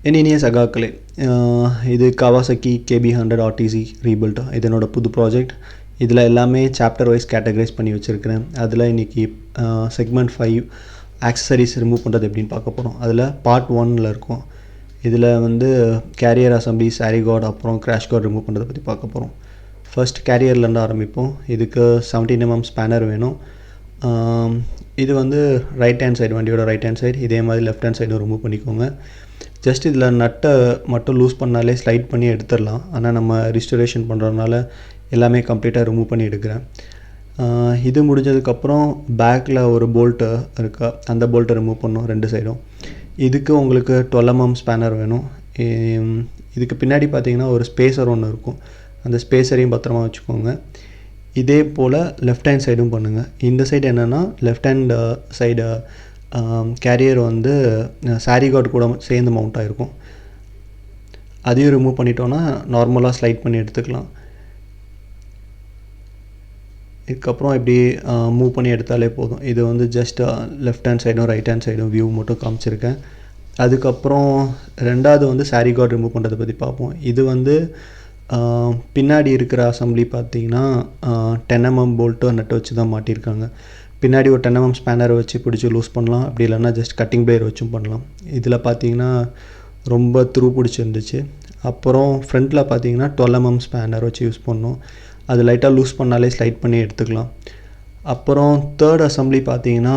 இனிய சகாக்களே, இது Kawasaki KB100 RTZ rebuild. இது என்னோட புது ப்ராஜெக்ட். இதில் எல்லாமே சாப்டர் வைஸ் கேட்டகரைஸ் பண்ணி வச்சுருக்கிறேன். அதில் இன்றைக்கி செக்மெண்ட் 5 ஆக்சசரிஸ் ரிமூவ் பண்ணுறது எப்படின்னு பார்க்க போகிறோம். அதில் பார்ட் 1ல் இருக்கும். இதில் வந்து கேரியர் அசம்பிளி, சாரி கார்டு, அப்புறம் கிராஷ் கார்டு ரிமூவ் பண்ணுறதை பற்றி பார்க்க போகிறோம். ஃபர்ஸ்ட் கேரியர்லேருந்து ஆரம்பிப்போம். இதுக்கு 17 mm ஸ்பேனர் வேணும். இது வந்து ரைட் ஹேண்ட் சைடு, வண்டியோட ரைட் ஹேண்ட் சைடு. இதே மாதிரி லெஃப்ட் ஹேண்ட் சைடும் ரிமூவ் பண்ணிக்கோங்க. ஜஸ்ட் இதில் நட்டை மட்டும் லூஸ் பண்ணாலே ஸ்லைட் பண்ணி எடுத்துடலாம். ஆனால் நம்ம ரிஸ்டோரேஷன் பண்ணுறதுனால எல்லாமே கம்ப்ளீட்டாக ரிமூவ் பண்ணி எடுக்கிறேன். இது முடிஞ்சதுக்கப்புறம் பேக்கில் ஒரு போல்ட்டு இருக்கா, அந்த போல்ட்டை ரிமூவ் பண்ணணும் 2 சைடும். இதுக்கு உங்களுக்கு 12 mm ஸ்பேனர் வேணும். இதுக்கு பின்னாடி பார்த்தீங்கன்னா ஒரு ஸ்பேசர் ஒன்று இருக்கும். அந்த ஸ்பேசரையும் பத்திரமா வச்சுக்கோங்க. இதே போல் லெஃப்ட் ஹேண்ட் சைடும் பண்ணுங்கள். இந்த சைடு என்னென்னா லெஃப்ட் ஹேண்ட் சைடு கேரியர் வந்து சாரி கார்டு கூட சேர்ந்து மவுண்ட் ஆகிருக்கும். அதையும் ரிமூவ் பண்ணிட்டோன்னா நார்மலாக ஸ்லைட் பண்ணி எடுத்துக்கலாம். இதுக்கப்புறம் இப்படி மூவ் பண்ணி எடுத்தாலே போதும். இது வந்து ஜஸ்ட் லெஃப்ட் ஹேண்ட் சைடும் ரைட் ஹேண்ட் சைடும் வியூ மட்டும் காமிச்சிருக்கேன். அதுக்கப்புறம் ரெண்டாவது வந்து சாரி கார்டு ரிமூவ் பண்ணுறதை பற்றி பார்ப்போம். இது வந்து பின்னாடி இருக்கிற அசம்பிளி பார்த்தீங்கன்னா 10 mm போல்ட்டு நட்டு வச்சு தான் மாட்டியிருக்காங்க. பின்னாடி ஒரு 10 mm ஸ்பேனர் வச்சு பிடிச்சி லூஸ் பண்ணலாம். அப்படி இல்லைன்னா ஜஸ்ட் கட்டிங் பிளேயர் வச்சும் பண்ணலாம். இதில் பார்த்தீங்கன்னா ரொம்ப த்ரூ பிடிச்சிருந்துச்சு. அப்புறம் ஃப்ரண்ட்டில் பார்த்தீங்கன்னா 12 mm ஸ்பேனர் வச்சு யூஸ் பண்ணோம். அது லைட்டாக லூஸ் பண்ணாலே ஸ்லைட் பண்ணி எடுத்துக்கலாம். அப்புறம் தேர்ட் அசம்பிளி பார்த்தீங்கன்னா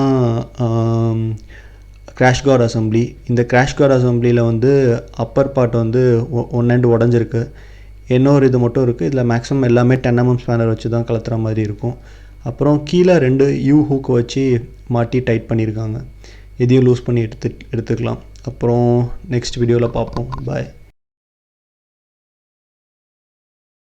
கிராஷ் கார்டு அசம்பிளி. இந்த கிராஷ் கார்டு அசம்பிளியில் வந்து அப்பர் பார்ட் வந்து ஒன் எண்ட் உடஞ்சிருக்கு. இன்னொரு இது மட்டும் இருக்குது. இதில் மேக்ஸிமம் எல்லாமே 10 mm ஸ்பேனர் வச்சு தான் கலத்துற மாதிரி இருக்கும். அப்புறம் கீழே 2 யூ ஹூக் வச்சு மாட்டி டைட் பண்ணியிருக்காங்க. இதையும் லூஸ் பண்ணி எடுத்துக்கலாம். அப்புறம் நெக்ஸ்ட் வீடியோவில் பார்ப்போம். பாய்.